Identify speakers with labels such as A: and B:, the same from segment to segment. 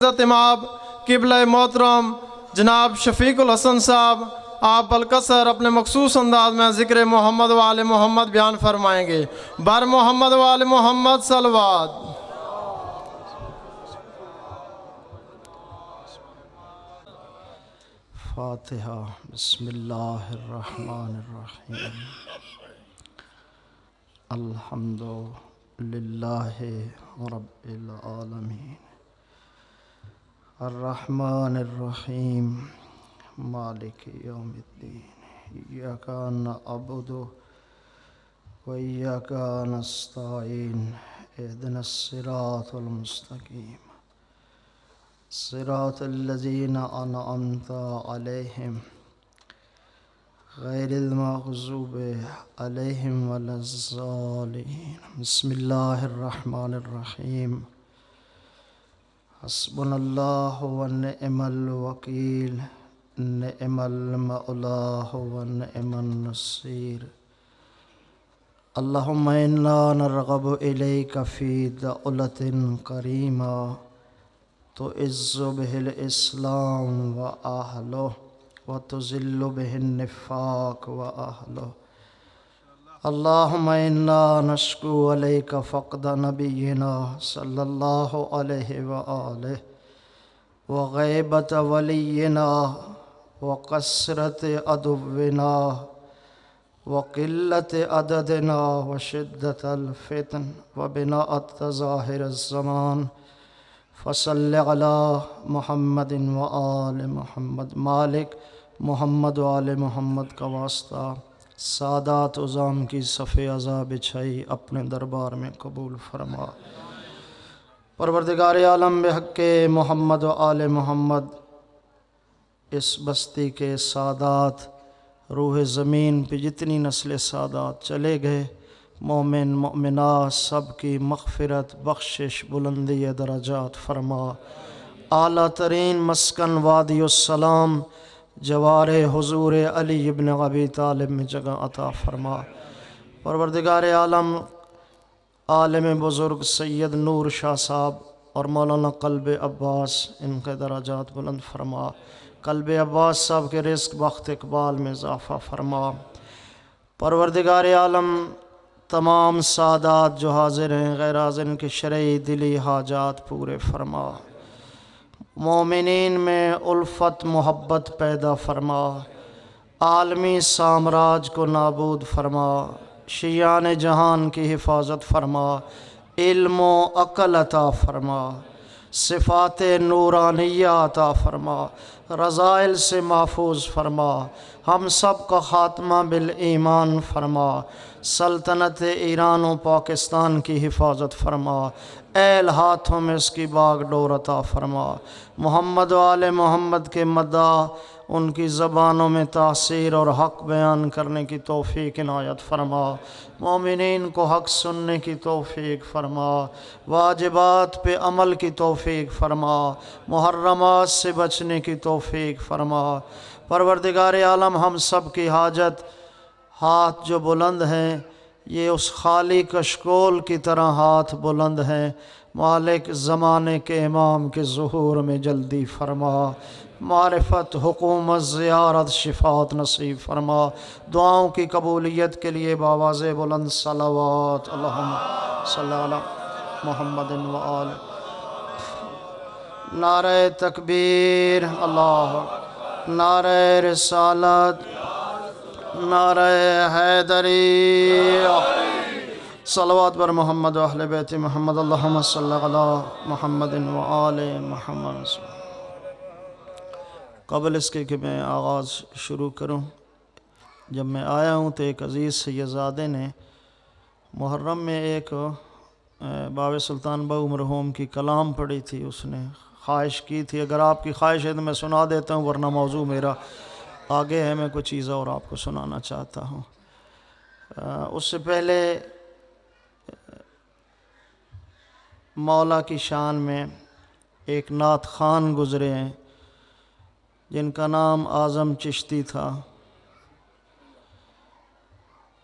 A: حضرت امام قبلہ محترم جناب شفیق الحسن صاحب آپ بالکثر اپنے مخصوص انداز میں ذکر محمد و آل محمد بیان فرمائیں گے۔ بر محمد و آل محمد صلوات۔
B: فاتحہ۔ بسم اللہ الرحمن الرحیم۔ الحمد للہ رب العالمین الرحمن الرحیم مالک یوم الدین ایاک نعبد و ایاک نستعین اہدنا الصراط المستقیم صراط الذین انعمت علیہم غیر المغضوب علیہم ولا الضالین۔ بسم اللہ الرحمن الرحیم۔ حسبنا اللہ ونعم الوکیل نعم المولا ونعم النصیر۔ اللہم انا نرغب الیک فی دولت کریمہ تعز بہ الاسلام و اہلہ وتذل بہ النفاق و اہلہ۔ اللہم انا نشکو علیک فقد نبینا صلی اللہ علیہ وآلہ وغیبت ولینا وکثرت عدونا وقلت عددنا وشدت الفتن وبناء التظاہر الزمان فصل علی محمد وآل محمد۔ مالک محمد و آل محمد کا واسطہ سادات عظام کی صف عزا بچھائی اپنے دربار میں قبول فرما۔ پروردگار عالم بحق محمد و آل محمد اس بستی کے سادات روح زمین پہ جتنی نسل سادات چلے گئے مومن مؤمنات سب کی مغفرت بخشش بلندی درجات فرما۔ اعلیٰ ترین مسکن وادی السلام جوار حضور علی ابن ابی طالب میں جگہ عطا فرما۔ پروردگار عالم عالم بزرگ سید نور شاہ صاحب اور مولانا قلب عباس ان کے درجات بلند فرما۔ قلب عباس صاحب کے رزق بخت اقبال میں اضافہ فرما۔ پروردگار عالم تمام سادات جو حاضر ہیں غیر حاضر کے شرعی دلی حاجات پورے فرما۔ مومنین میں الفت محبت پیدا فرما۔ عالمی سامراج کو نابود فرما۔ شیعان جہان کی حفاظت فرما۔ علم و عقل عطا فرما۔ صفات نورانیہ عطا فرما۔ رذائل سے محفوظ فرما۔ ہم سب کا خاتمہ بالایمان فرما۔ سلطنت ایران و پاکستان کی حفاظت فرما۔ اہل ہاتھوں میں اس کی باغ ڈور عطا فرما۔ محمد و آل محمد کے مداح ان کی زبانوں میں تاثیر اور حق بیان کرنے کی توفیق عنایت فرما۔ مومنین کو حق سننے کی توفیق فرما۔ واجبات پہ عمل کی توفیق فرما۔ محرمات سے بچنے کی توفیق فرما۔ پروردگار عالم ہم سب کی حاجت ہاتھ جو بلند ہیں یہ اس خالی کشکول کی طرح ہاتھ بلند ہیں۔ مالک زمانے کے امام کے ظہور میں جلدی فرما۔ معرفت حکومت زیارت شفاعت نصیب فرما۔ دعاؤں کی قبولیت کے لیے بآواز بلند صلوات اللہم صلی علی محمد و آل۔ نعرہ تکبیر اللہ، نعرہ رسالت، نعرہ حیدری، صلوات بر محمد و اہل بیت محمد۔ اللہم صلی علی محمد و آل محمد۔ قبل اس کے کہ میں آغاز شروع کروں، جب میں آیا ہوں تو ایک عزیز سیدزادے نے محرم میں ایک باوے سلطان بہو مرحوم کی کلام پڑھی تھی۔ اس نے خواہش کی تھی، اگر آپ کی خواہش ہے تو میں سنا دیتا ہوں، ورنہ موضوع میرا آگے ہے، میں کچھ چیزیں اور آپ کو سنانا چاہتا ہوں۔ اس سے پہلے مولا کی شان میں ایک نعت خوان گزرے ہیں جن کا نام اعظم چشتی تھا۔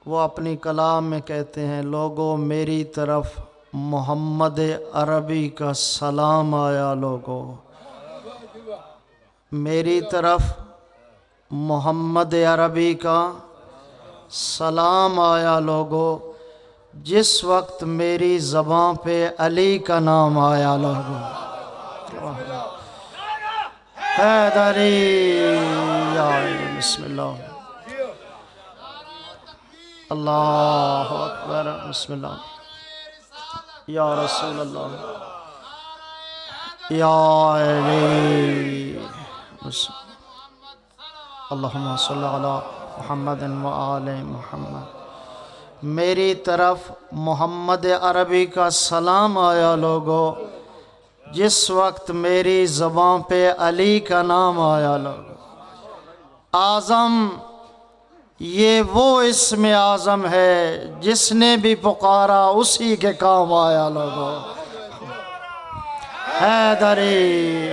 B: وہ اپنی کلام میں کہتے ہیں، لوگو میری طرف محمد عربی کا سلام آیا، لوگو میری طرف محمد عربی کا سلام آیا لوگو، جس وقت میری زبان پہ علی کا نام آیا لوگو۔ حیدری یا بسم اللہ، اللہ اکبر، بسم اللہ یا رسول اللہ یا علی، اللہم صلی علی محمد و آل محمد۔ میری طرف محمد عربی کا سلام آیا لوگو، جس وقت میری زبان پہ علی کا نام آیا لوگو۔ اعظم یہ وہ اسم اعظم ہے جس نے بھی پکارا اسی کے کام آیا لوگو۔ حیدری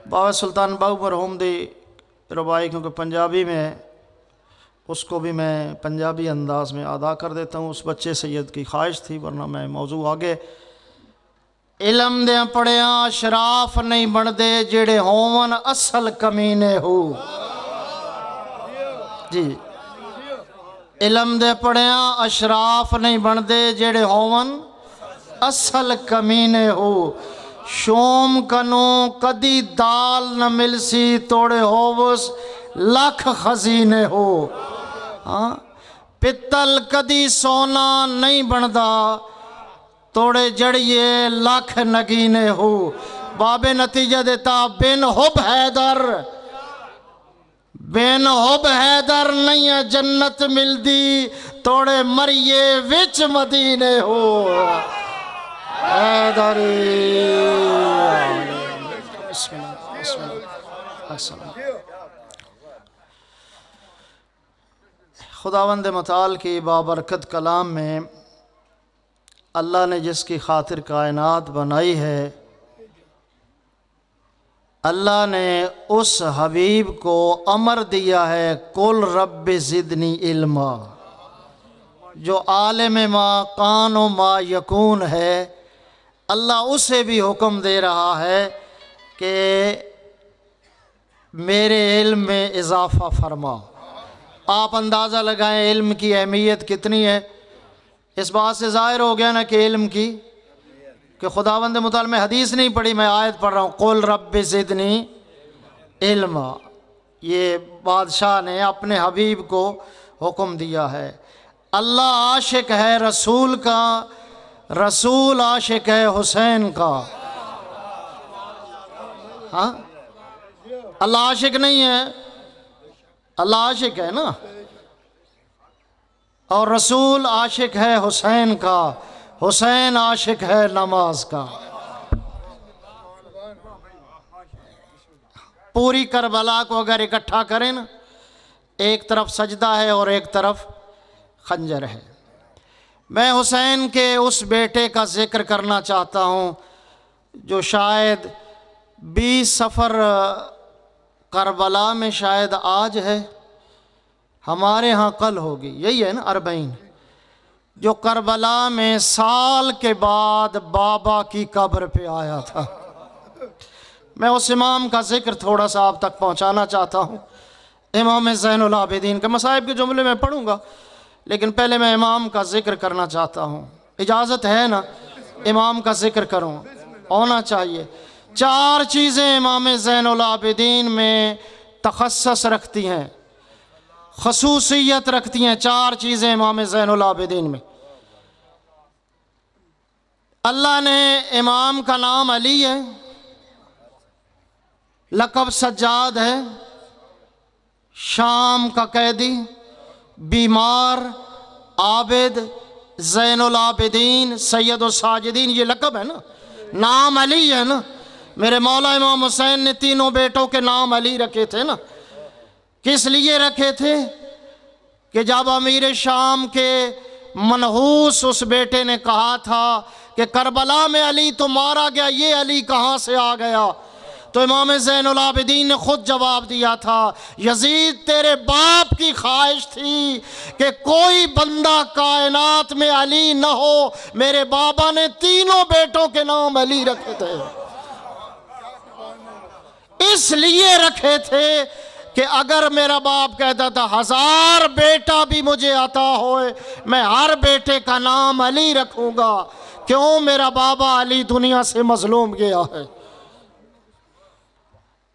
B: بابا سلطان باہو مرحوم دی ربائی کیونکہ پنجابی میں ہے، اس کو بھی میں پنجابی انداز میں ادا کر دیتا ہوں۔ اس بچے سید کی خواہش تھی، ورنہ میں موضوع آگے۔ علم دے پڑھیاں اشراف نہیں بندے جڑے ہون اصل کمینے ہو۔ جی، علم دے پڑھیاں اشراف نہیں بندے جڑے ہون اصل کمینے ہو۔ شوم کنو کدی دال نہ ملسی توڑے ہووس لاکھ خزینے ہو۔ پتل کدی سونا نہیں بندا توڑے جڑیے لاکھ نگینے ہو۔ بابے نتیجہ دیتا بن حب حیدر، بن حب حیدر نہیں ہے جنت ملدی توڑے مریے وچ مدینے ہو۔ حیدری بسم اللہ بسم اللہ السلام۔ خداوند متعال کی بابرکت کلام میں اللہ نے جس کی خاطر کائنات بنائی ہے، اللہ نے اس حبیب کو امر دیا ہے قل رب زدنی علما۔ جو عالم ما کان و ما یکون ہے، اللہ اسے بھی حکم دے رہا ہے کہ میرے علم میں اضافہ فرما۔ آپ اندازہ لگائیں علم کی اہمیت کتنی ہے۔ اس بات سے ظاہر ہو گیا نا کہ علم کی، کہ خداوند متعال میں حدیث نہیں پڑھی، میں آیت پڑھ رہا ہوں، قل رب زدنی علما۔ یہ بادشاہ نے اپنے حبیب کو حکم دیا ہے۔ اللہ عاشق ہے رسول کا، رسول عاشق ہے حسین کا۔ ہاں، اللہ عاشق نہیں ہے، اللہ عاشق ہے نا، اور رسول عاشق ہے حسین کا، حسین عاشق ہے نماز کا۔ پوری کربلا کو اگر اکٹھا کریں نا، ایک طرف سجدہ ہے اور ایک طرف خنجر ہے۔ میں حسین کے اس بیٹے کا ذکر کرنا چاہتا ہوں جو شاید 20 سفر کربلا میں شاید آج ہے، ہمارے ہاں کل ہوگی، یہی ہے نا 40، جو کربلا میں سال کے بعد بابا کی قبر پہ آیا تھا۔ میں اس امام کا ذکر تھوڑا سا آپ تک پہنچانا چاہتا ہوں، امام زین العابدین کے مصائب کے جملے میں پڑھوں گا، لیکن پہلے میں امام کا ذکر کرنا چاہتا ہوں۔ اجازت ہے نا امام کا ذکر کروں؟ ہونا چاہیے۔ 4 چیزیں امام زین العابدین میں تخصص رکھتی ہیں، خصوصیت رکھتی ہیں۔ 4 چیزیں امام زین العابدین میں۔ اللہ نے امام کا نام علی ہے، لقب سجاد ہے، شام کا قیدی، بیمار، عابد، زین العابدین، سید الساجدین، یہ لقب ہے نا، نام علی ہے نا۔ میرے مولا امام حسین نے تینوں بیٹوں کے نام علی رکھے تھے نا۔ کس لیے رکھے تھے؟ کہ جب امیر شام کے منحوس اس بیٹے نے کہا تھا کہ کربلا میں علی تو مارا گیا، یہ علی کہاں سے آ گیا، تو امام زین العابدین نے خود جواب دیا تھا، یزید تیرے باپ کی خواہش تھی کہ کوئی بندہ کائنات میں علی نہ ہو، میرے بابا نے تینوں بیٹوں کے نام علی رکھے تھے۔ اس لیے رکھے تھے کہ اگر میرا باپ کہتا تھا 1000 بیٹا بھی مجھے عطا ہوئے میں ہر بیٹے کا نام علی رکھوں گا، کیوں؟ میرا بابا علی دنیا سے مظلوم گیا ہے۔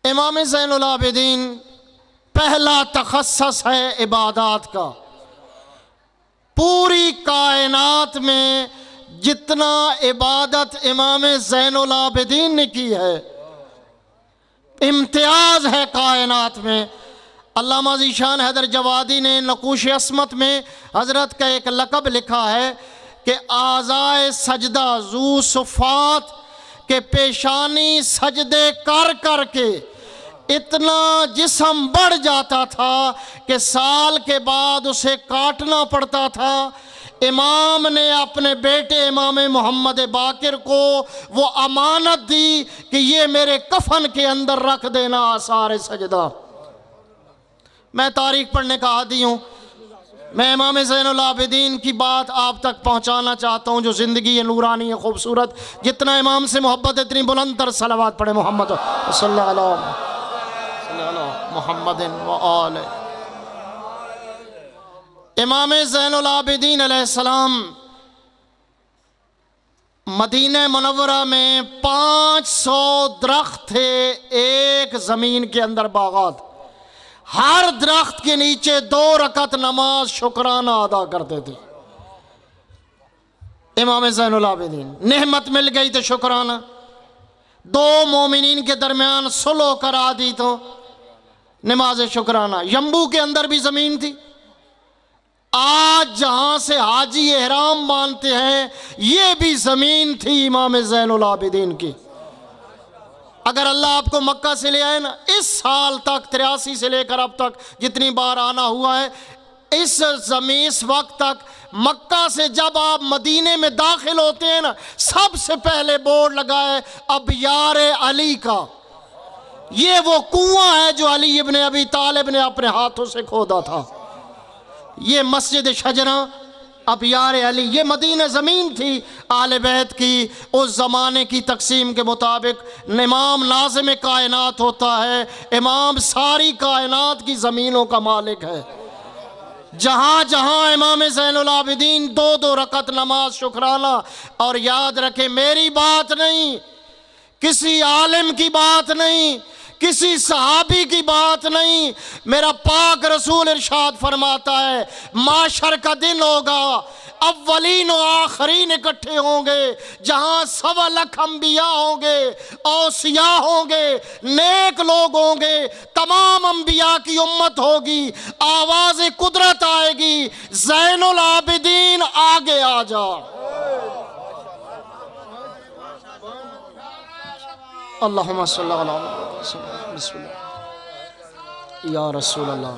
B: امام زین العابدین پہلا تخصص ہے عبادات کا۔ پوری کائنات میں جتنا عبادت امام زین العابدین نے کی ہے، امتیاز ہے کائنات میں۔ علامہ ذیشان حیدر جوادی نے نقوش عصمت میں حضرت کا ایک لقب لکھا ہے کہ اعضائے سجدہ ذو صفات کے پیشانی سجدے کر کر کے اتنا جسم بڑھ جاتا تھا کہ سال کے بعد اسے کاٹنا پڑتا تھا۔ امام نے اپنے بیٹے امام محمد باقر کو وہ امانت دی کہ یہ میرے کفن کے اندر رکھ دینا آثار سجدہ۔ میں تاریخ پڑھنے کا عادی ہوں، میں امام زین العابدین کی بات آپ تک پہنچانا چاہتا ہوں جو زندگی نورانی ہے، خوبصورت۔ جتنا امام سے محبت اتنی بلند تر صلوات پڑھے محمد صلی اللہ علیہ محمد و آل۔ امام زین العابدین علیہ السلام مدینہ منورہ میں 500 درخت تھے ایک زمین کے اندر باغات، ہر درخت کے نیچے 2 رکعت نماز شکرانہ ادا کرتے تھے۔ امام زین العابدین نعمت مل گئی تو شکرانہ، 2 مومنین کے درمیان صلح کرا دی تو نماز شکرانہ۔ یمبو کے اندر بھی زمین تھی، آج جہاں سے حاجی احرام باندھتے ہیں یہ بھی زمین تھی امام زین العابدین کی۔ اگر اللہ آپ کو مکہ سے لے آئے نا، اس سال تک 83 سے لے کر اب تک جتنی بار آنا ہوا ہے، اس وقت تک مکہ سے جب آپ مدینے میں داخل ہوتے ہیں نا، سب سے پہلے بورڈ لگا ہے ابیار علی کا۔ یہ وہ کنواں ہے جو علی ابن ابی طالب نے اپنے ہاتھوں سے کھودا تھا۔ یہ مسجد شجرہ ابیار علی، یہ مدینہ زمین تھی آل بیت کی۔ اس زمانے کی تقسیم کے مطابق امام ناظم کائنات ہوتا ہے، امام ساری کائنات کی زمینوں کا مالک ہے۔ جہاں جہاں امام زین العابدین 2 رکعت نماز شکرانہ۔ اور یاد رکھیں میری بات نہیں، کسی عالم کی بات نہیں، کسی صحابی کی بات نہیں، میرا پاک رسول ارشاد فرماتا ہے معاشر کا دن ہوگا، اولین و آخرین اکٹھے ہوں گے، جہاں 1.25 لاکھ انبیاء ہوں گے، اوصیاء ہوں گے، نیک لوگ ہوں گے، تمام انبیاء کی امت ہوگی، آواز قدرت آئے گی، زین العابدین آگے آ جا۔ اللہم صلی اللہ علیہ وسلم، بسم اللہ یا رسول اللہ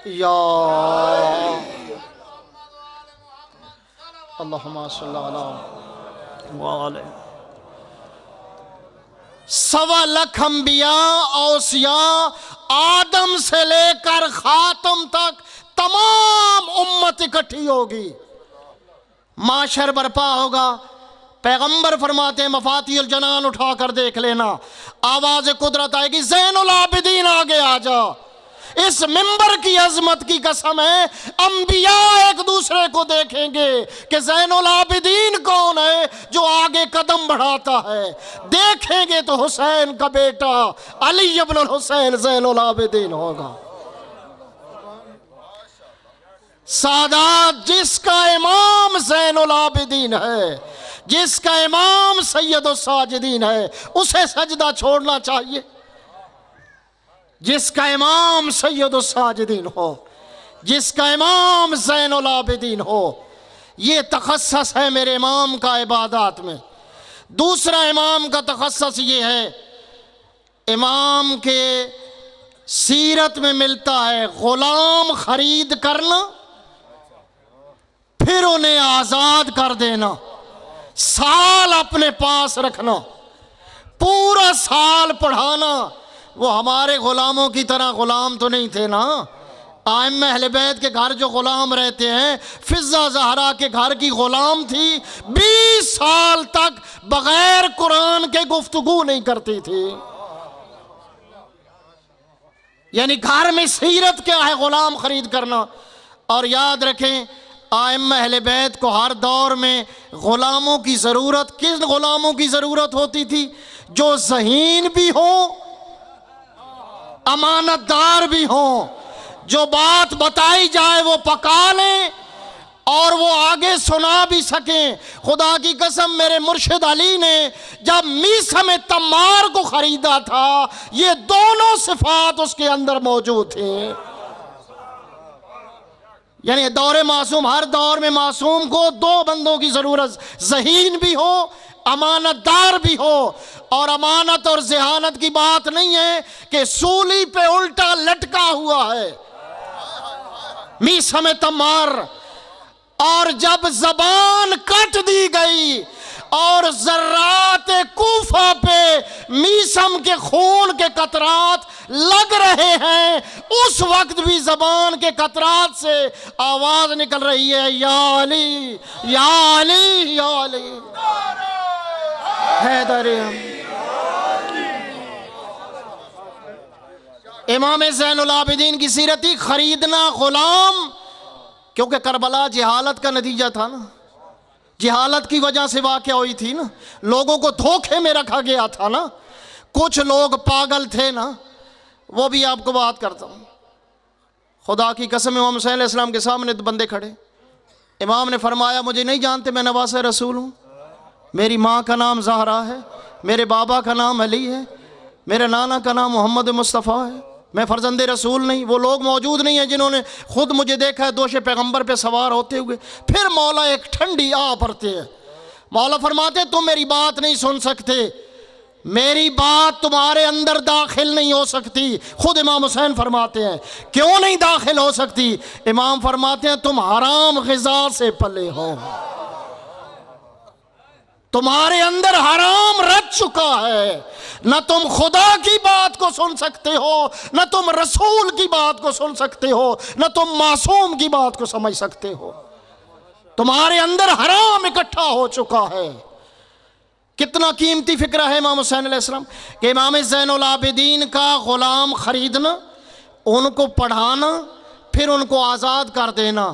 B: یا اللہم صلی اللہ علیہ وآلہ۔ 1.25 لاکھ انبیاء اوصیاء آدم سے لے کر خاتم تک تمام امت اکٹھی ہوگی، معاشر برپا ہوگا۔ پیغمبر فرماتے ہیں مفاتیح الجنان اٹھا کر دیکھ لینا، آواز قدرت آئے گی زین العابدین آگے آ جا۔ اس منبر کی عظمت کی قسم ہے، انبیاء ایک دوسرے کو دیکھیں گے کہ زین العابدین کون ہے جو آگے قدم بڑھاتا ہے۔ دیکھیں گے تو حسین کا بیٹا علی ابن الحسین زین العابدین ہوگا۔ سادات، جس کا امام زین العابدین ہے، جس کا امام سید الساجدین ہے، اسے سجدہ چھوڑنا چاہیے؟ جس کا امام سید الساجدین ہو، جس کا امام زین العابدین ہو، یہ تخصص ہے میرے امام کا عبادات میں۔ دوسرا امام کا تخصص یہ ہے، امام کے سیرت میں ملتا ہے غلام خرید کرنا، پھر انہیں آزاد کر دینا، سال اپنے پاس رکھنا، پورا سال پڑھانا۔ وہ ہمارے غلاموں کی طرح غلام تو نہیں تھے نا، ائمہ اہل بیت کے گھر جو غلام رہتے ہیں، فضہ زہرا کے گھر کی غلام تھی، 20 سال تک بغیر قرآن کے گفتگو نہیں کرتی تھی۔ یعنی گھر میں سیرت کیا ہے، غلام خرید کرنا۔ اور یاد رکھیں ائمہ اہل بیت کو ہر دور میں غلاموں کی ضرورت، کس غلاموں کی ضرورت ہوتی تھی؟ جو ذہین بھی ہوں، امانت دار بھی ہوں، جو بات بتائی جائے وہ پکا لیں اور وہ آگے سنا بھی سکیں۔ خدا کی قسم میرے مرشد علی نے جب میثم تمار کو خریدا تھا، یہ دونوں صفات اس کے اندر موجود تھیں۔ یعنی دور معصوم، ہر دور میں معصوم کو دو بندوں کی ضرورت، ذہین بھی ہو، امانت دار بھی ہو۔ اور امانت اور ذہانت کی بات نہیں ہے کہ سولی پہ الٹا لٹکا ہوا ہے، میثم تمار۔ اور جب زبان کٹ دی گئی اور ذرات کوفہ پہ میثم کے خون کے قطرات لگ رہے ہیں، اس وقت بھی زبان کے قطرات سے آواز نکل رہی ہے، یا علی یا علی یا علی حیدر۔ امام زین العابدین کی سیرت ہی خریدنا غلام، کیونکہ کربلا جہالت کا نتیجہ تھا نا، جہالت کی وجہ سے واقع ہوئی تھی نا، لوگوں کو دھوکے میں رکھا گیا تھا نا، کچھ لوگ پاگل تھے نا۔ وہ بھی آپ کو بات کرتا ہوں، خدا کی قسم امام حسین علیہ السلام کے سامنے بندے کھڑے، امام نے فرمایا مجھے نہیں جانتے میں نواسہ رسول ہوں، میری ماں کا نام زہرا ہے، میرے بابا کا نام علی ہے، میرے نانا کا نام محمد مصطفیٰ ہے، میں فرزند رسول نہیں۔ وہ لوگ موجود نہیں ہیں جنہوں نے خود مجھے دیکھا ہے دوش پیغمبر پہ سوار ہوتے ہوئے۔ پھر مولا ایک ٹھنڈی آہ بھرتے ہیں، مولا فرماتے تم میری بات نہیں سن سکتے، میری بات تمہارے اندر داخل نہیں ہو سکتی۔ خود امام حسین فرماتے ہیں کیوں نہیں داخل ہو سکتی؟ امام فرماتے ہیں تم حرام غذا سے پلے ہو، تمہارے اندر حرام رچ چکا ہے، نہ تم خدا کی بات کو سن سکتے ہو، نہ تم رسول کی بات کو سن سکتے ہو، نہ تم معصوم کی بات کو سمجھ سکتے ہو، تمہارے اندر حرام اکٹھا ہو چکا ہے۔ کتنا قیمتی فکرہ ہے امام حسین علیہ السلام کہ امام زین العابدین کا غلام خریدنا، ان کو پڑھانا، پھر ان کو آزاد کر دینا۔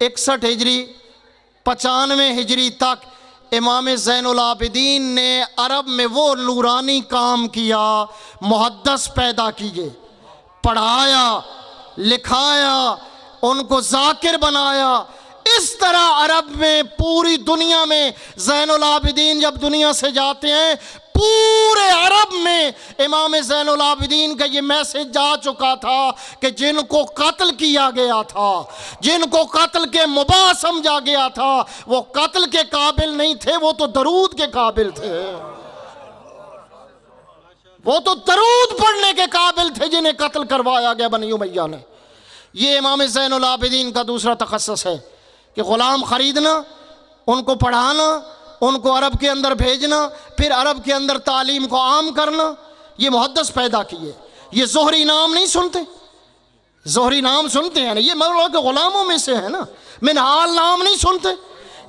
B: 61 ہجری 95 ہجری تک امام زین العابدین نے عرب میں وہ نورانی کام کیا، محدث پیدا کیے، پڑھایا، لکھایا، ان کو ذاکر بنایا۔ اس طرح عرب میں پوری دنیا میں زین العابدین جب دنیا سے جاتے ہیں، پورے عرب میں امام زین العابدین کا یہ میسج جا چکا تھا کہ جن کو قتل کیا گیا تھا، جن کو قتل کے مباح سمجھا گیا تھا، وہ قتل کے قابل نہیں تھے، وہ تو درود کے قابل تھے، وہ تو درود پڑھنے کے قابل تھے جنہیں قتل کروایا گیا بنی امیہ نے۔ یہ امام زین العابدین کا دوسرا تخصص ہے کہ غلام خریدنا، ان کو پڑھانا، ان کو عرب کے اندر بھیجنا، پھر عرب کے اندر تعلیم کو عام کرنا۔ یہ محدث پیدا کیے۔ یہ زہری نام نہیں سنتے، زہری نام سنتے ہیں نا، یہ مولا کے غلاموں میں سے ہے نا۔ منہال نام نہیں سنتے،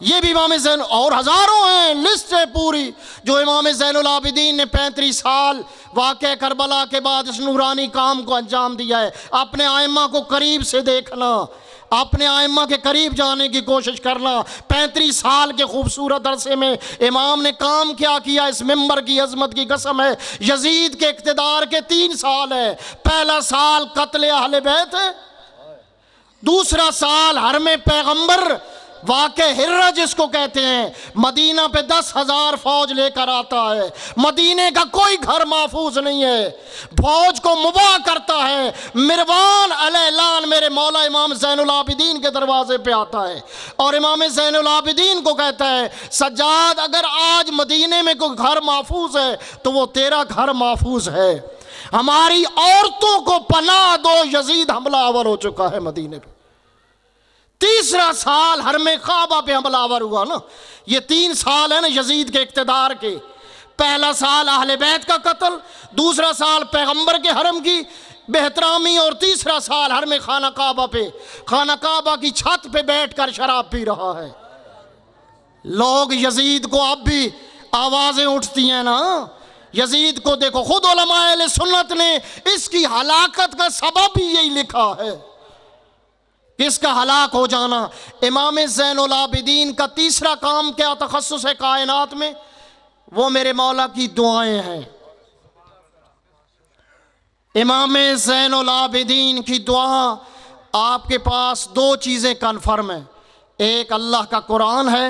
B: یہ بھی امام زین، اور ہزاروں ہیں، لسٹ ہے پوری جو امام زین العابدین نے 35 سال واقعہ کربلا کے بعد اس نورانی کام کو انجام دیا ہے۔ اپنے ائمہ کو قریب سے دیکھنا، اپنے ائمہ کے قریب جانے کی کوشش کرنا۔ 35 سال کے خوبصورت عرصے میں امام نے کام کیا کیا، اس ممبر کی عظمت کی قسم ہے۔ یزید کے اقتدار کے 3 سال ہے۔ پہلا سال قتل اہل بیت ہے، دوسرا سال حرم پیغمبر، واقع ہرہ جس کو کہتے ہیں، مدینہ پہ 10,000 فوج لے کر آتا ہے، مدینے کا کوئی گھر محفوظ نہیں ہے، فوج کو مباح کرتا ہے۔ مروان علیہ لان میرے مولا امام زین العابدین کے دروازے پہ آتا ہے اور امام زین العابدین کو کہتا ہے سجاد اگر آج مدینے میں کوئی گھر محفوظ ہے تو وہ تیرا گھر محفوظ ہے، ہماری عورتوں کو پناہ دو، یزید حملہ آور ہو چکا ہے مدینے پہ۔ تیسرا سال حرم کعبہ پہ حملہ آور ہوا نا۔ یہ 3 سال ہیں نا یزید کے اقتدار کے۔ پہلا سال اہل بیت کا قتل، دوسرا سال پیغمبر کے حرم کی بہترامی اور تیسرا سال ہر میں خانہ کعبہ پہ، خانہ کعبہ کی چھت پہ بیٹھ کر شراب پی رہا ہے۔ لوگ یزید کو اب بھی آوازیں اٹھتی ہیں نا، یزید کو دیکھو، خود علماء اہل سنت نے اس کی ہلاکت کا سبب ہی یہی لکھا ہے، اس کا ہلاک ہو جانا۔ امام زین العابدین کا تیسرا کام کیا تخصص ہے کائنات میں؟ وہ میرے مولا کی دعائیں ہیں۔ امام زین العابدین کی دعا، آپ کے پاس دو چیزیں کنفرم ہیں، ایک اللہ کا قرآن ہے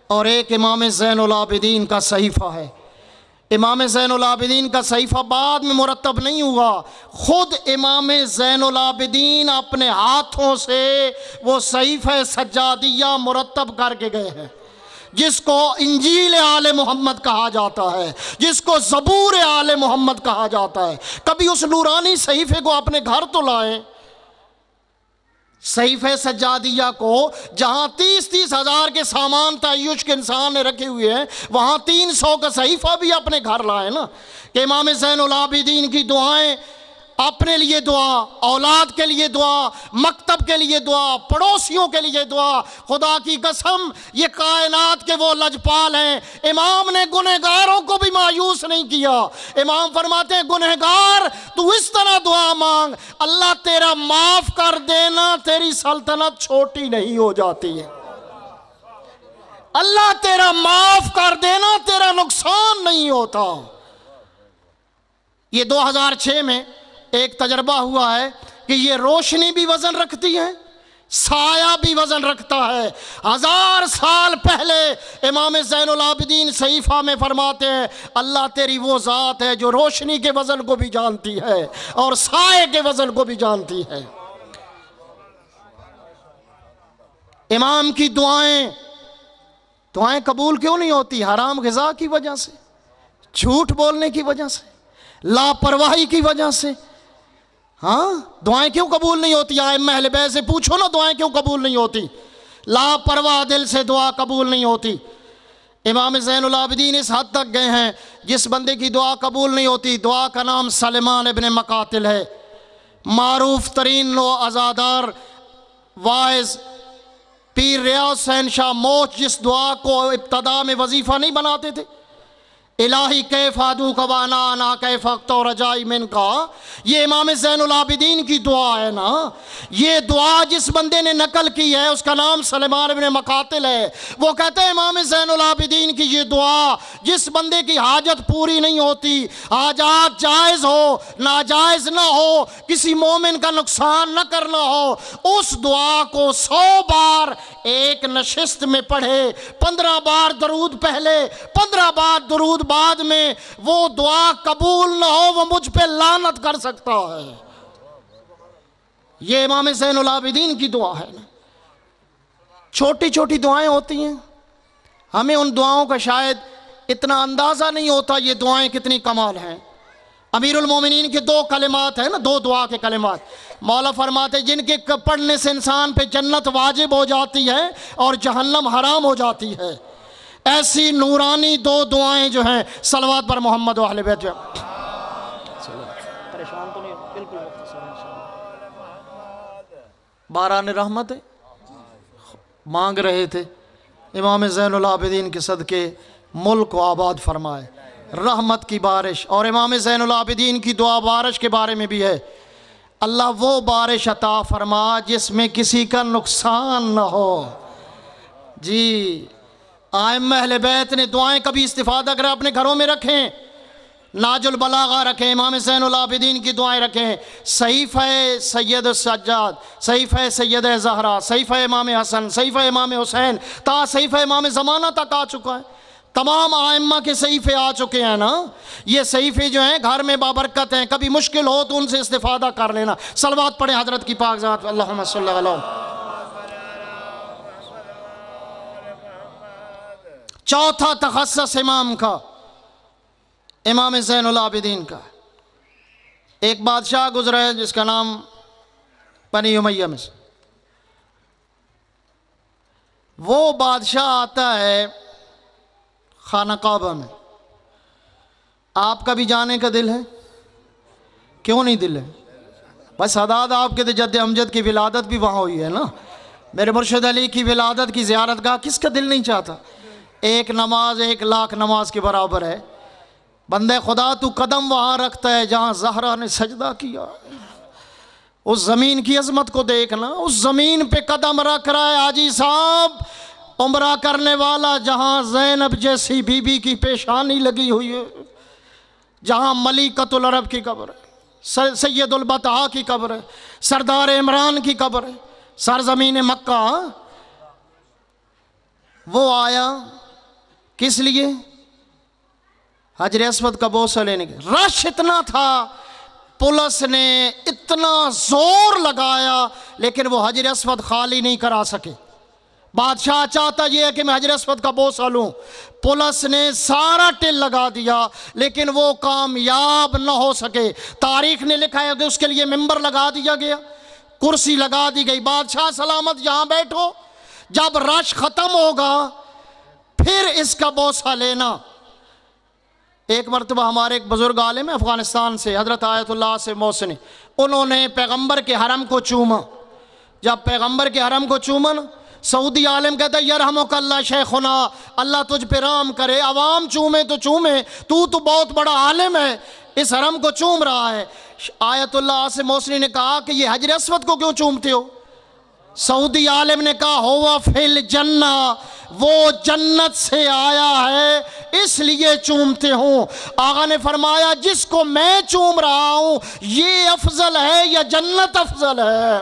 B: اور ایک امام زین العابدین کا صحیفہ ہے۔ امام زین العابدین کا صحیفہ بعد میں مرتب نہیں ہوا، خود امام زین العابدین اپنے ہاتھوں سے وہ صحیفہ سجادیہ مرتب کر کے گئے ہیں، جس کو انجیل آل محمد کہا جاتا ہے، جس کو زبور آل محمد کہا جاتا ہے۔ کبھی اس نورانی صحیفے کو اپنے گھر تو لائیں، صحیفہ سجادیہ کو، جہاں 30 ہزار کے سامان تعیش کے انسان نے رکھے ہوئے ہیں، وہاں 300 کا صحیفہ بھی اپنے گھر لائے نا، کہ امام زین العابدین کی دعائیں، اپنے لیے دعا، اولاد کے لیے دعا، مکتب کے لیے دعا، پڑوسیوں کے لیے دعا۔ خدا کی قسم یہ کائنات کے وہ لجپال ہیں، امام نے گنہگاروں کو بھی مایوس نہیں کیا۔ امام فرماتے ہیں گنہگار تو اس طرح دعا مانگ، اللہ تیرا معاف کر دینا تیری سلطنت چھوٹی نہیں ہو جاتی ہے، اللہ تیرا معاف کر دینا تیرا نقصان نہیں ہوتا۔ یہ 2006 میں ایک تجربہ ہوا ہے کہ یہ روشنی بھی وزن رکھتی ہے، سایہ بھی وزن رکھتا ہے۔ 1000 سال پہلے امام زین العابدین صحیفہ میں فرماتے ہیں اللہ تیری وہ ذات ہے جو روشنی کے وزن کو بھی جانتی ہے اور سائے کے وزن کو بھی جانتی ہے۔ امام کی دعائیں قبول کیوں نہیں ہوتی؟ حرام غذا کی وجہ سے، جھوٹ بولنے کی وجہ سے، لاپرواہی کی وجہ سے۔ ہاں دعائیں کیوں قبول نہیں ہوتی؟ ائمہ اہل بیت سے پوچھو نا دعائیں کیوں قبول نہیں ہوتی؟ لاپرواہ دل سے دعا قبول نہیں ہوتی۔ امام زین العابدین اس حد تک گئے ہیں، جس بندے کی دعا قبول نہیں ہوتی، دعا کا نام سلیمان ابن مقاتل ہے، معروف ترین و عزادار واعظ پیر ریاض حسین شاہ موچ، جس دعا کو ابتدا میں وظیفہ نہیں بناتے تھے، الہی کیف ادعوک وانا انا کیف اقطع رجائی منک، یہ امام زین العابدین کی دعا ہے نا۔ یہ دعا جس بندے نے نقل کی ہے اس کا نام سلیمان ابن مقاتل ہے۔ وہ کہتے ہیں امام زین العابدین کی یہ دعا، جس بندے کی حاجت پوری نہیں ہوتی، حاجات جائز ہو ناجائز نہ ہو، کسی مومن کا نقصان نہ کرنا ہو، اس دعا کو 100 بار ایک نشست میں پڑھے، 15 بار درود پہلے، 15 بار درود بعد میں، وہ دعا قبول نہ ہو وہ مجھ پہ لعنت کر سکتا ہے۔ یہ امام زین العابدین کی دعا ہے نا۔ چھوٹی چھوٹی دعائیں ہوتی ہیں، ہمیں ان دعاؤں کا شاید اتنا اندازہ نہیں ہوتا یہ دعائیں کتنی کمال ہیں۔ امیر المومنین کے 2 کلمات ہیں نا، 2 دعا کے کلمات، مولا فرماتے جن کے پڑھنے سے انسان پہ جنت واجب ہو جاتی ہے اور جہنم حرام ہو جاتی ہے، ایسی نورانی 2 دعائیں جو ہیں، صلوات پر محمد و اہل بیت جو ہیں۔ پریشان تو نہیں، بالکل باران رحمت ہے، مانگ رہے تھے امام زین العابدین کے صدقے ملک کو آباد فرمائے، رحمت کی بارش۔ اور امام زین العابدین کی دعا بارش کے بارے میں بھی ہے، اللہ وہ بارش عطا فرما جس میں کسی کا نقصان نہ ہو۔ جی ائمہ اہل بیت نے دعائیں کبھی استفادہ کریں اپنے گھروں میں رکھیں، ناج البلاغہ رکھیں، امام زین العابدین کی دعائیں رکھیں، صحیفہ سید السجاد، صحیفہ سید زہرا، صحیفہ امام حسن، صحیفہ امام حسین، تا صحیفہ امام زمانہ تک آ چکا ہے، تمام ائمہ کے صحیفے آ چکے ہیں نا۔ یہ صحیفے جو ہیں گھر میں بابرکت ہیں، کبھی مشکل ہو تو ان سے استفادہ کر لینا۔ صلوات پڑھیں حضرت کی پاک ذات، اللہم صلی اللہ علیہ۔ چوتھا تخصص امام کا، امام زین العابدین کا، ایک بادشاہ گزرا ہے جس کا نام بنی امیہ میں سے، وہ بادشاہ آتا ہے خانہ کعبہ میں۔ آپ کا بھی جانے کا دل ہے؟ کیوں نہیں دل ہے؟ بس سادات آپ کے تو جد امجد کی ولادت بھی وہاں ہوئی ہے نا. میرے مرشد علی کی ولادت کی زیارت گاہ کس کا دل نہیں چاہتا؟ ایک نماز 1,00,000 نماز کے برابر ہے. بندے خدا تو قدم وہاں رکھتا ہے جہاں زہرا نے سجدہ کیا. اس زمین کی عظمت کو دیکھنا. اس زمین پہ قدم رکھ رہا ہے حاجی صاحب عمرہ کرنے والا جہاں زینب جیسی بی بی کی پیشانی لگی ہوئی ہے, جہاں ملکۃ العرب کی قبر ہے, سید البطحاء کی قبر ہے, سردار عمران کی قبر ہے, سرزمین مکہ. وہ آیا کس لیے؟ حجر اسود کا بوسہ لینے کے. رش اتنا تھا, پولیس نے اتنا زور لگایا, لیکن وہ حجر اسود خالی نہیں کرا سکے. بادشاہ چاہتا یہ ہے کہ میں حجر اسود کا بوسہ لوں, پولیس نے سارا ٹل لگا دیا لیکن وہ کامیاب نہ ہو سکے. تاریخ نے لکھا ہے کہ اس کے لیے ممبر لگا دیا گیا, کرسی لگا دی گئی, بادشاہ سلامت یہاں بیٹھو, جب رش ختم ہوگا پھر اس کا بوسہ لینا. ایک مرتبہ ہمارے ایک بزرگ عالم ہیں افغانستان سے, حضرت آیت اللہ سے محسنی, انہوں نے پیغمبر کے حرم کو چوما. جب پیغمبر کے حرم کو چوما, سعودی عالم کہتا ہے یرحمک اللہ شیخنا, اللہ تجھ پہ رحم کرے, عوام چومے تو چومے, تو بہت بڑا عالم ہے, اس حرم کو چوم رہا ہے. آیت اللہ سے محسنی نے کہا کہ یہ حجر اسود کو کیوں چومتے ہو؟ سعودی عالم نے کہا ہوا فی الجنہ, وہ جنت سے آیا ہے اس لیے چومتے ہوں. آقا نے فرمایا جس کو میں چوم رہا ہوں یہ افضل ہے یا جنت افضل ہے؟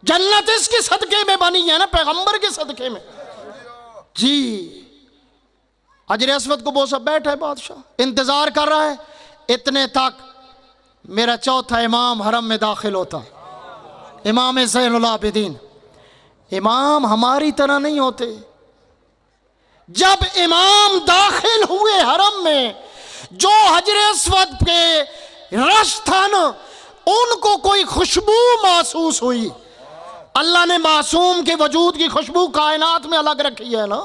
B: جنت اس کے صدقے میں بنی ہے نا, پیغمبر کے صدقے میں. جی حجر اسود کو بوسہ, بیٹھا ہے بادشاہ انتظار کر رہا ہے. اتنے تک میرا چوتھا امام حرم میں داخل ہوتا, امام زین العابدین. امام ہماری طرح نہیں ہوتے. جب امام داخل ہوئے حرم میں, جو حجر اسود پہ رش تھا نا, ان کو کوئی خوشبو محسوس ہوئی. اللہ نے معصوم کے وجود کی خوشبو کائنات میں الگ رکھی ہے نا.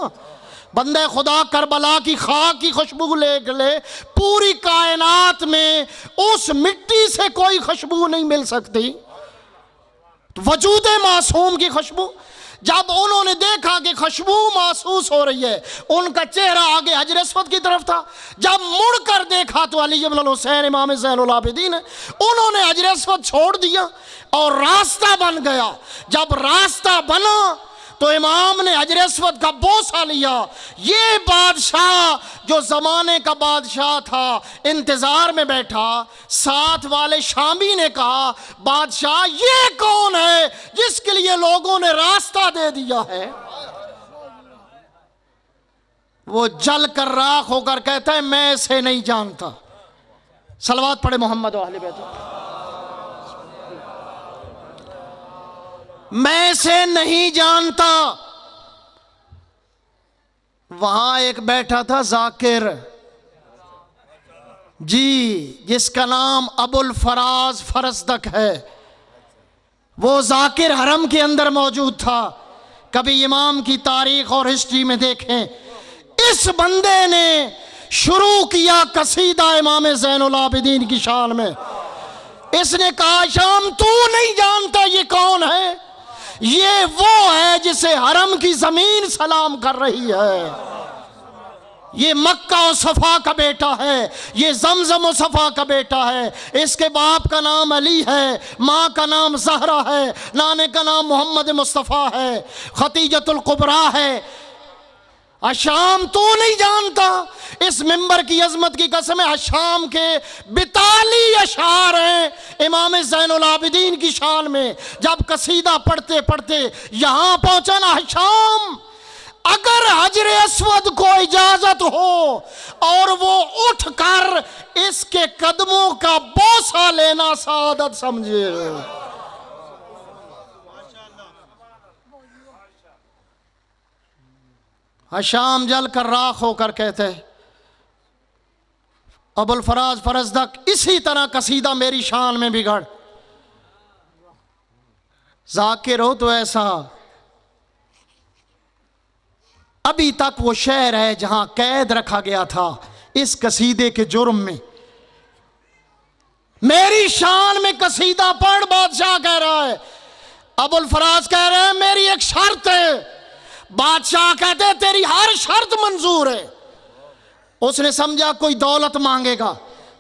B: بندے خدا کربلا کی خاک کی خوشبو لے لے, پوری کائنات میں اس مٹی سے کوئی خوشبو نہیں مل سکتی. وجود معصوم کی خوشبو. جب انہوں نے دیکھا کہ خوشبو محسوس ہو رہی ہے, ان کا چہرہ آگے حجر اسود کی طرف تھا. جب مڑ کر دیکھا تو علی بن الحسین امام زین العابدین ہے. انہوں نے حجر اسود چھوڑ دیا اور راستہ بن گیا. جب راستہ بنا تو امام نے حجر اسود کا بوسہ لیا. یہ بادشاہ جو زمانے کا بادشاہ تھا انتظار میں بیٹھا. ساتھ والے شامی نے کہا بادشاہ یہ کون ہے جس کے لیے لوگوں نے راستہ دے دیا ہے؟ وہ جل کر راکھ ہو کر کہتا ہے میں اسے نہیں جانتا. صلوات پڑھے محمد و اہل بیت. میں اسے نہیں جانتا. وہاں ایک بیٹھا تھا ذاکر, جی جس کا نام ابو الفراز فرزدق ہے. وہ ذاکر حرم کے اندر موجود تھا. کبھی امام کی تاریخ اور ہسٹری میں دیکھیں, اس بندے نے شروع کیا قصیدہ امام زین العابدین کی شان میں. اس نے کہا شام تو نہیں جانتا یہ کون ہے؟ یہ وہ ہے جسے حرم کی زمین سلام کر رہی ہے. یہ مکہ و صفا کا بیٹا ہے, یہ زمزم و صفا کا بیٹا ہے. اس کے باپ کا نام علی ہے, ماں کا نام زہرا ہے, نانے کا نام محمد مصطفیٰ ہے, خدیجۃ الکبریٰ ہے. اشام تو نہیں جانتا؟ اس ممبر کی عظمت کی قسم ہے, اشام کے 42 اشعار ہیں امام زین العابدین کی شان میں. جب قصیدہ پڑھتے پڑھتے یہاں پہنچا نا, اشام اگر حجر اسود کو اجازت ہو اور وہ اٹھ کر اس کے قدموں کا بوسہ لینا سعادت سمجھے. شام جل کر راکھ ہو کر کہتے ابو الفراز فرزدق اسی طرح قصیدہ میری شان میں بگڑ. ذاکر ہو تو ایسا. ابھی تک وہ شہر ہے جہاں قید رکھا گیا تھا اس قصیدے کے جرم میں. میری شان میں قصیدہ پڑھ، بادشاہ کہہ رہا ہے۔ ابو الفراز کہہ رہے ہیں میری ایک شرط ہے۔ بادشاہ کہتے ہیں تیری ہر شرط منظور ہے۔ اس نے سمجھا کوئی دولت مانگے گا،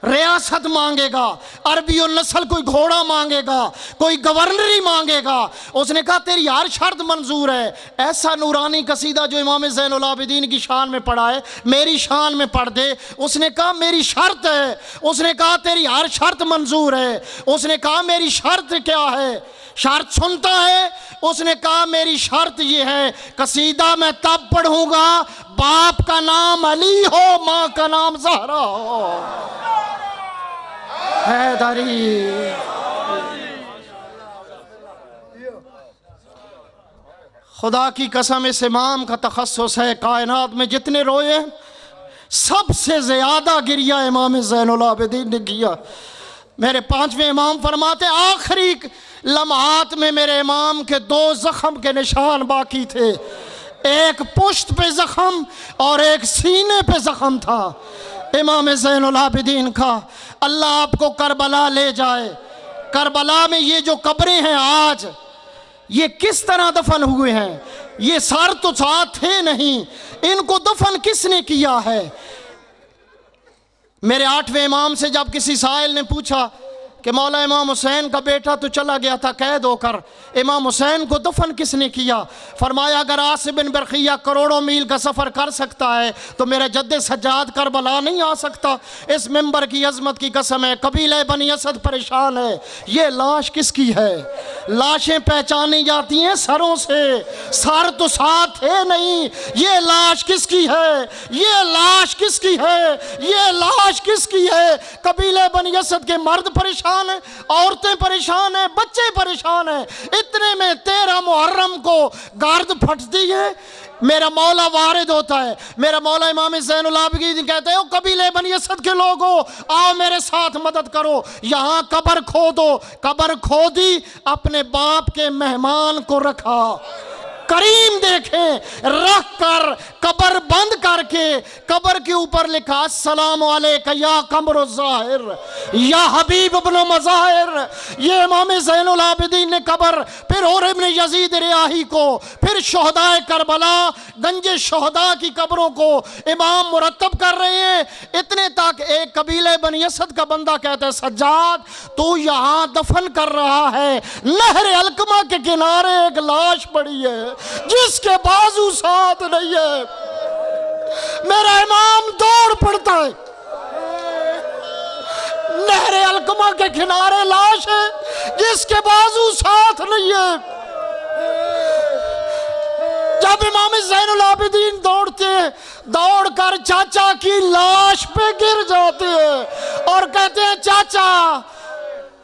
B: ریاست مانگے گا، عربی النسل کوئی گھوڑا مانگے گا، کوئی گورنری مانگے گا۔ اس نے کہا تیری ہر شرط منظور ہے۔ ایسا نورانی قصیدہ جو امام زین العابدین کی شان میں پڑھا ہے میری شان میں پڑھ دے۔ اس نے کہا میری شرط ہے۔ اس نے کہا تیری ہر شرط منظور ہے۔ اس نے کہا میری شرط کیا ہے؟ شرط سنتا ہے۔ اس نے کہا میری شرط یہ ہے قصیدہ میں تب پڑھوں گا باپ کا نام علی ہو، ماں کا نام زہرا ہو۔ حیدری خدا کی قسم اس امام کا تخصص ہے، کائنات میں جتنے روئے سب سے زیادہ گریہ امام زین العابدین نے کیا۔ میرے پانچویں امام فرماتے آخری لمحات میں میرے امام کے 2 زخم کے نشان باقی تھے، ایک پشت پہ زخم اور ایک سینے پہ زخم تھا امام زین العابدین کا۔ اللہ آپ کو کربلا لے جائے۔ کربلا میں یہ جو قبریں ہیں آج، یہ کس طرح دفن ہوئے ہیں؟ یہ سر تو ساتھ تھے نہیں، ان کو دفن کس نے کیا ہے؟ میرے 8ویں امام سے جب کسی سائل نے پوچھا کہ مولا امام حسین کا بیٹا تو چلا گیا تھا قید ہو کر، امام حسین کو دفن کس نے کیا؟ فرمایا اگر عاصم بن برقیہ کروڑوں میل کا سفر کر سکتا ہے تو میرا جد سجاد کربلا نہیں آ سکتا۔ اس ممبر کی عظمت کی قسم ہے قبیلہ بنی اسد پریشان ہے، یہ لاش کس کی ہے؟ لاشیں پہچانی جاتی ہیں سروں سے، سر تو ساتھ ہے نہیں۔ یہ لاش کس کی ہے؟ یہ لاش کس کی ہے؟ یہ لاش کس کی ہے؟ قبیلہ بنی اسد کے مرد پریشان ہیں، عورتیں پریشان ہیں، بچے پریشان ہیں۔ اتنے میں 13 محرم کو گارد پھٹتی ہے، میرا مولا وارد ہوتا ہے۔ میرا مولا امام زین العابدین کہتے ہیں قبیلے بنی اسد کے لوگوں آؤ میرے ساتھ مدد کرو، یہاں قبر کھودو۔ قبر کھودی، اپنے باپ کے مہمان کو رکھا، کریم دیکھیں، رکھ کر قبر بند کر کے قبر کے اوپر لکھا السلام علیکہ یا قمر الظاہر یا حبیب ابن مظاہر۔ یہ امام زین العابدین نے قبر، پھر اور ابن یزید ریاحی کو، پھر شہداء کربلا، گنج شہداء کی قبروں کو امام مرتب کر رہے ہیں۔ اتنے تک ایک قبیلہ بنی اسد کا بندہ کہتا ہے سجاد تو یہاں دفن کر رہا ہے، نہر علقمہ کے کنارے ایک لاش پڑی ہے جس کے بازو ساتھ نہیں ہے۔ میرا امام دوڑ پڑتا ہے، نہر علقمہ کے کنارے لاش ہے جس کے بازو ساتھ نہیں ہے۔ جب امام زین العابدین دوڑتے ہیں، دوڑ کر چاچا کی لاش پہ گر جاتے ہیں اور کہتے ہیں چاچا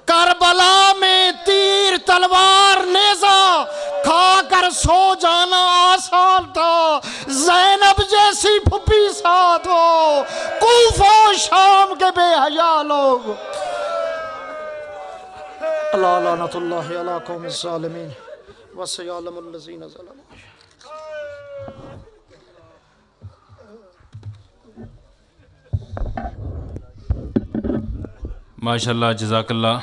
B: کربلا میں تیر تلوار نیزہ کھا کر سو جانا آسان تھا، زینب جیسی پھپھی ساتھ ہو، کوفہ و شام کے بے حیا لوگ۔ اللہ لعنت اللہ علی قوم الظالمین وسیعلم الذین ظلموا۔
C: ماشاءاللہ جزاک اللہ۔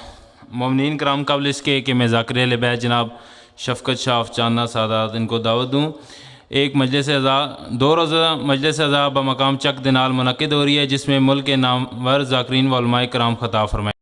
C: مومنین کرام قبل اس کے کہ میں ذاکر اہل بیت جناب شفقت شاہ افچانہ سادات ان کو دعوت دوں، ایک مجلس اعزا 2 روزہ مجلس اعزا بمقام چک دنال منعقد ہو رہی ہے جس میں ملک کے نامور ذاکرین و علماء کرام خطاب فرمائے۔